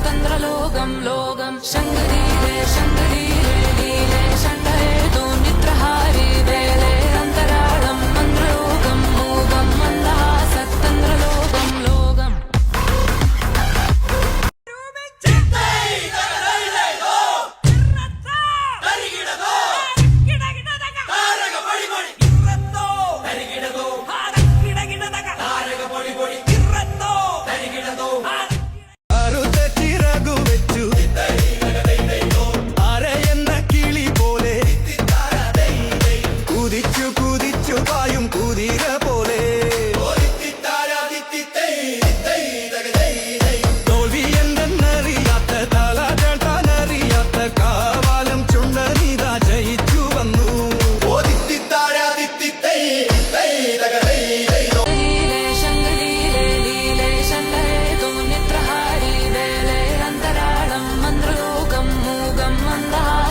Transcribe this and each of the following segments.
സത്തന്ത്രലോകം ലോകം ശങ്കരീരേ ശങ്കരീരേ ലീലേ ഷണ്ഡഹേതു നിദ്രഹാരി വേലേ അന്തരാളം മന്ത്രലോകം മൂകം മന്ദഹാസത്തന്ത്രലോകം ലോകം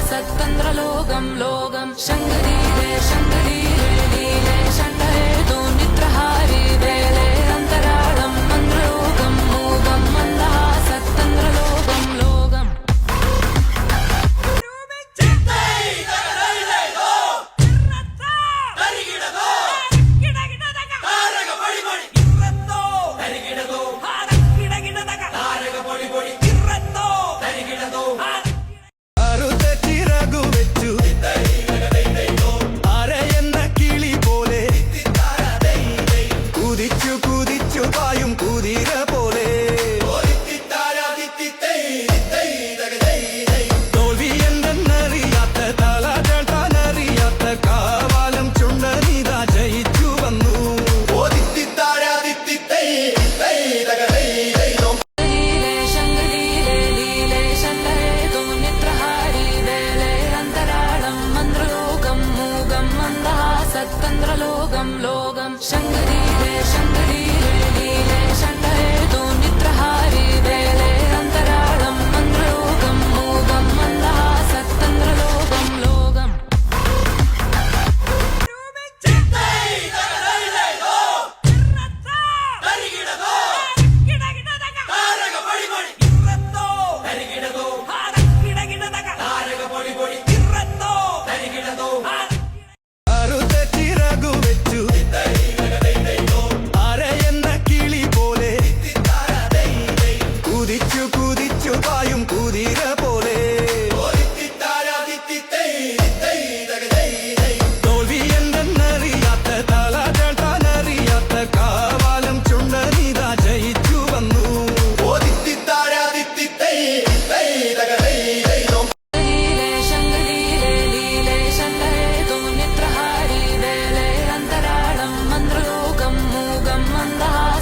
സത്തന്ത്രലോകം ലോകം ശങ്കരീരേ ശങ്കരീരേ ലീലേ ഷണ്ഡഹേതു നിദ്രഹാരി വേലേ അന്തരാളം മന്ത്രലോകം മൂകം മന്ദഹാസത്തന്ത്രലോകം ലോകം സത്തന്ത്രലോകം ലോകം ശങ്കരീരേ ശങ്കരീരേ ലീലേ ഷണ്ഡഹേതു നിദ്രഹാരി വേലേ അന്തരാളം മന്ത്രലോകം മൂകം മന്ദഹാസത്തന്ത്രലോകം ലോകം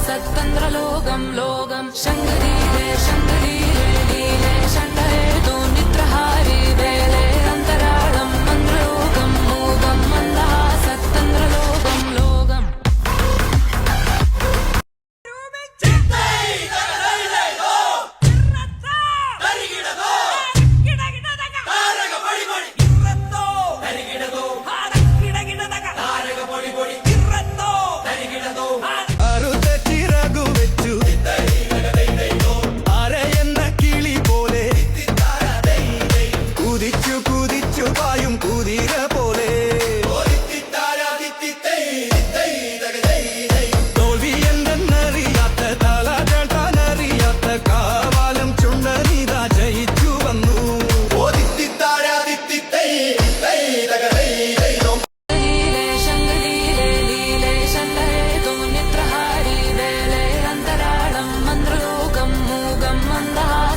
സത്തന്ത്രലോകം ലോകം ശങ്കരീരേ ശങ്കരീരേ ലീലേ ഷണ്ഡഹേതു നിദ്രഹാരി വേലേ അന്തരാളം മന്ത്രലോകം മൂകം മന്ദഹാസത്തന്ത്രലോകം ലോകം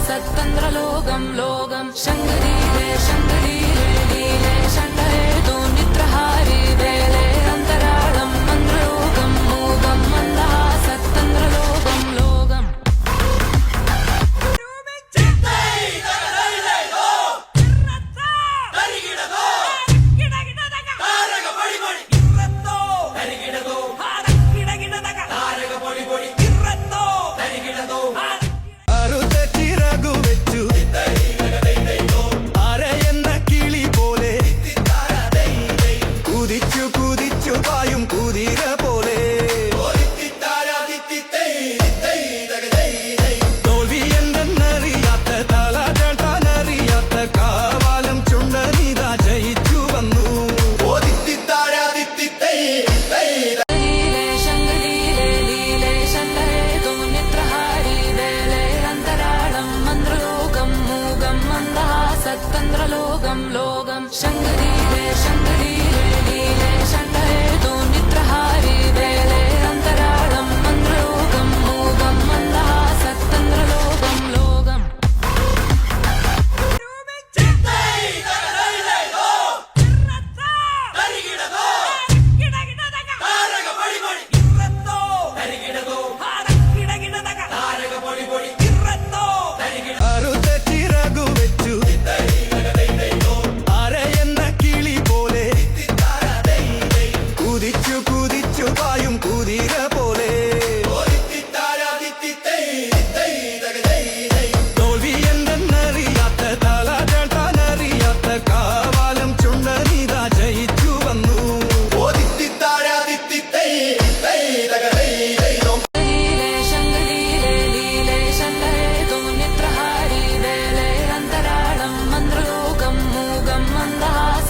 സത്തന്ത്രലോകം ലോകം ശങ്കരീരേ ശങ്കരീരേ ലീലേ ഷണ്ഡഹേതു നിദ്രഹാരി വേലേ അന്തരാളം മന്ത്രലോകം മൂകം മന്ദഹാസത്തന്ത്രലോകം ലോകം അരുതച്ചിറകു വെച്ചു അരയെന്ന സത്തന്ത്രലോകം ലോകം ശങ്കരീരേ ശങ്കരീരേ ലീലേ ഷണ്ഡേ തോന്നിത്രഹാരി വേലേ അന്തരാളം മന്ത്രലോകം മൂകം മന്ദഹാസത്തന്ത്രലോകം ലോകം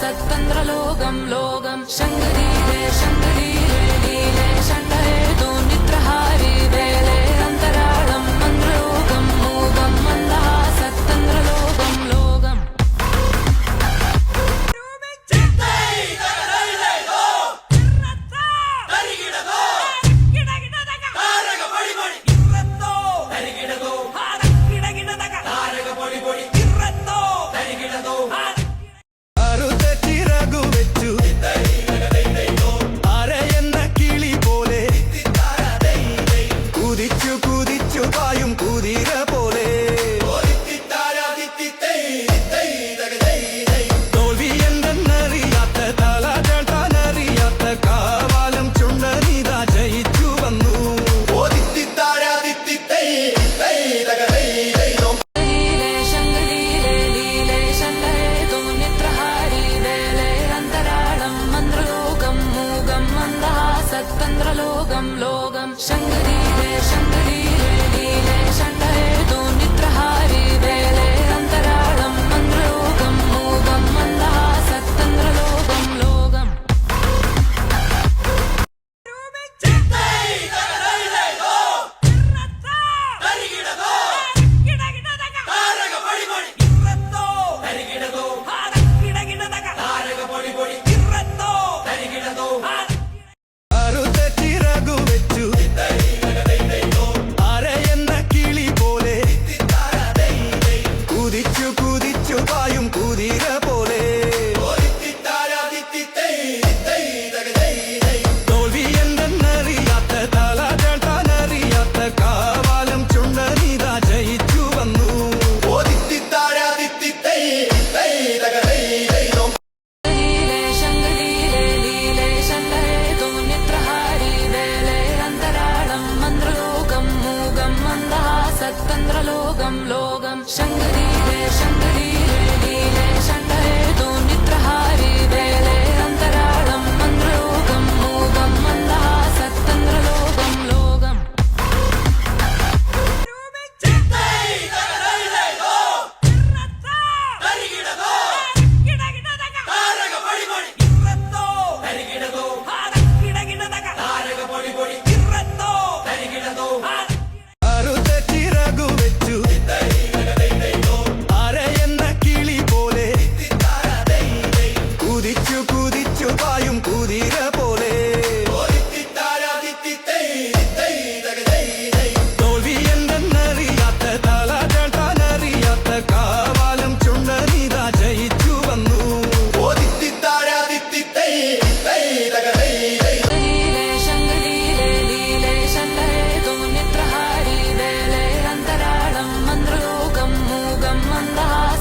സത്തന്ത്രലോകം ലോകം ശങ്കരീരേ ശങ്കരീരേ ലീലേ ഷണ്ഡേ തോന്നിത്രഹാരി വേലേ അന്തരാളം മന്ത്രലോകം മൂകം മന്ദഹാസത്തന്ത്രലോകം ലോകം സത്തന്ത്രലോകം ലോകം ശങ്കരീരേ ശങ്കരീരേ ലീലേ ഷണ്ഡേ തോന്നിത്രഹാരി വേലേ അന്തരാളം മന്ത്രലോകം മൂകം മന്ദഹാസത്തന്ത്രലോകം ലോകം സത്തന്ത്രലോകം ലോകം ശങ്കരീരേ ശങ്കരീരേ ലീലേ ഷണ്ഡേ തോന്നിത്രഹാരി വേലേ അന്തരാളം മന്ത്രലോകം മൂകം മന്ദഹാസത്തന്ത്രലോകം ലോകം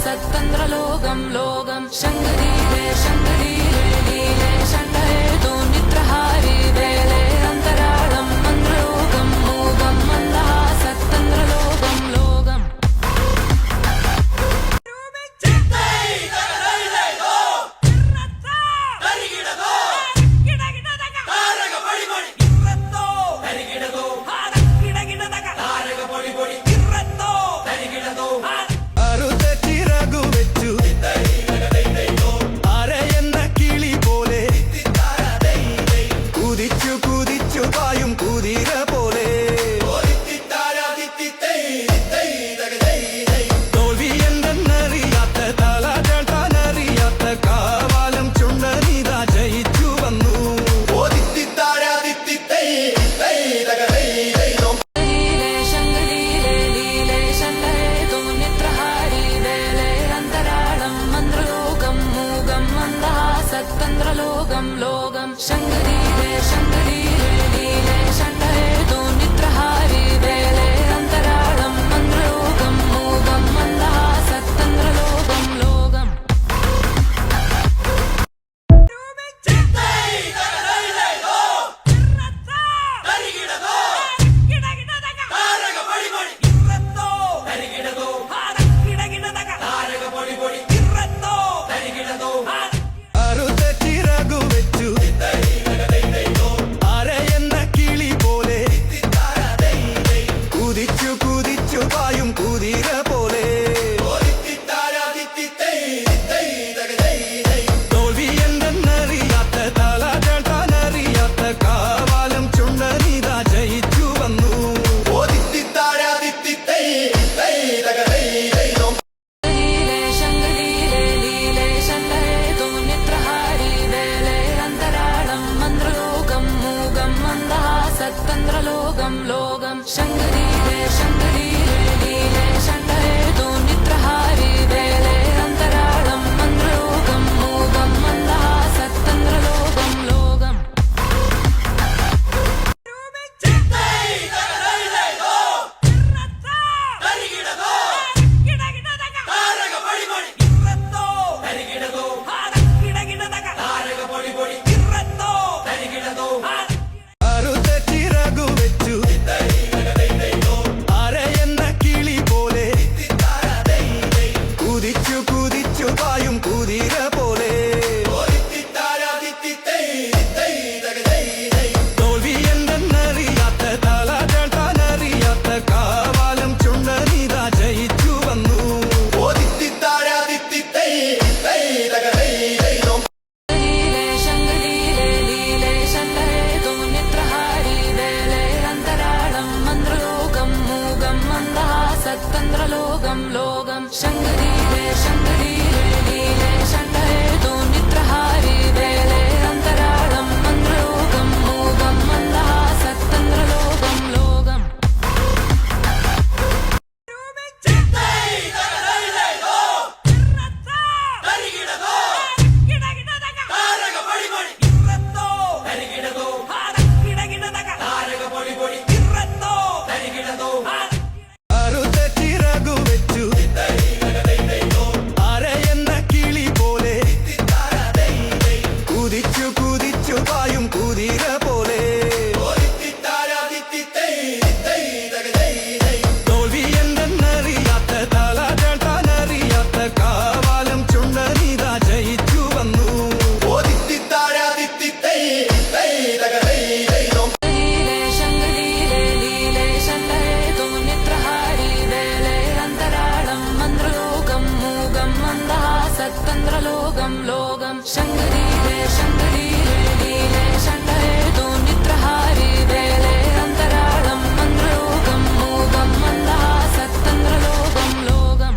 സത്തന്ത്രലോകം ലോകം ശങ്കരീരേ ശങ്കരീരേ ലീലേ ഷണ്ഡേ തോന്നിത്രഹാരി വേലേ അന്തരാളം മന്ത്രലോകം മൂകം മന്ദഹാസത്തന്ത്രലോകം ലോകം അറുതച്ചിറകു വെച്ചു സത്തന്ത്രലോകം ലോകം ശങ്കരീരേ ശങ്കരീരേ ലീലേ ഷണ്ഡഹേതു നിത്രഹാരി വേലേ അന്തരാളം മന്ത്രലോകം മൂകം മന്ദഹാസത്തന്ത്രലോകം ലോകം സത്തന്ത്രലോകം ലോകം ശങ്കരീരേ ശങ്കരീരേ ലീലേ ഷണ്ഡഹേതു നിത്രഹാരി വേലേ അന്തരാളം മന്ത്രലോകം മൂകം മന്ദഹാസത്തന്ത്രലോകം ലോകം സത്തന്ത്രലോകം ലോകം ശങ്കരീരേ ശങ്കരീരേ ലീലേ ഷണ്ഡഹേതു നിത്രഹാരി വേലേ അന്തരാളം മന്ത്രലോകം മൂകം മന്ദഹാസത്തന്ത്രലോകം ലോകം സത്തന്ത്രലോകം ലോകം ശങ്കരീരേ ശങ്കരീരേ ലീലേ ഷണ്ഡഹേതു നിത്രഹാരി വേലേ അന്തരാളം മന്ത്രലോകം മൂകം മന്ദഹാസത്തന്ത്രലോകം ലോകം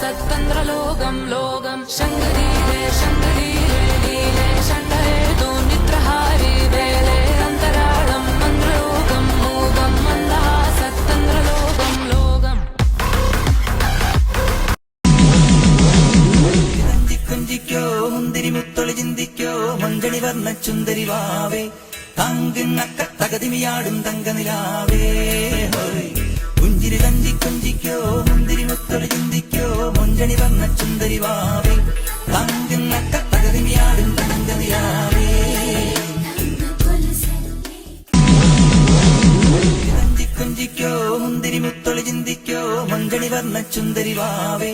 സത്തന്ത്രലോകം ലോകം ശങ്കരീരേ ശങ്കരീരേ ലീലേ ഷണ്ഡഹേതു നിത്രഹാരി വേലേ അന്തരാളം മന്ത്രലോകം മൂകം മന്ദഹാസത്തന്ത്രലോകം ലോകം കൊഞ്ചിക്കോ മുന്തിരി മുത്തൊളി ചിന്തിക്കോ മഞ്ചണി വർണ്ണ ചുന്ദരി വാവേ തങ്കിണ്ണക്ക തകതിമിയാടും തങ്കനിലാവേ പുഞ്ചിരി തഞ്ചി കൊഞ്ചിക്കോ മുന്തിരി മുത്തൊളി ചിന്തിക്കോ മഞ്ചണി വർണ്ണ ചുന്ദരി വാവേ തങ്കിണ്ണക്ക തകതിമിയാടും തങ്കനിലാവേ തഞ്ചി കൊഞ്ചി കൊഞ്ചിക്കോ മുന്തിരി മുത്തൊളി ചിന്തിക്കോ മഞ്ചണി വർണ്ണ ചുന്ദരി വാവേ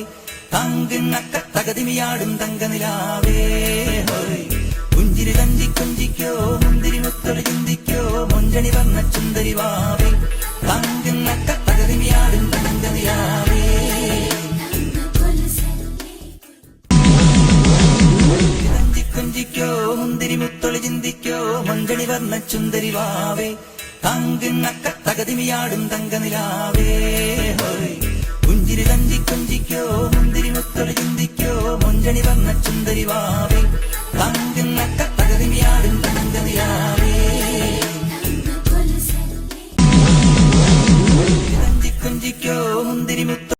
തങ്കിണ്ണക്ക തകതിമിയാടും തങ്കനിലാവേ ഹോയ് പുഞ്ചിരി കൊഞ്ചിക്കോ മുന്തിരി മുത്തൊളി ചിന്തിക്കോ മഞ്ചണി വർണ്ണ ചുന്ദരി വാവേ തങ്കിണ്ണക്ക തകതിമിയാടും തങ്കനിലാവേ കൊഞ്ചിക്കോ മുന്തിരി മുത്തൊളി ചിന്തിക്കോ മഞ്ചണി വർണ്ണ ചുന്ദരി വാവേ തങ്കിണ്ണക്ക തകതിമിയാടും തങ്കനിലാവേ ഹോയ് പുഞ്ചിരി കൊഞ്ചിക്കോ മുന്തിരി മുത്തൊളി ചിന്തിക്കോ മഞ്ചണി വർണ്ണ ചുന്ദരി വാവേ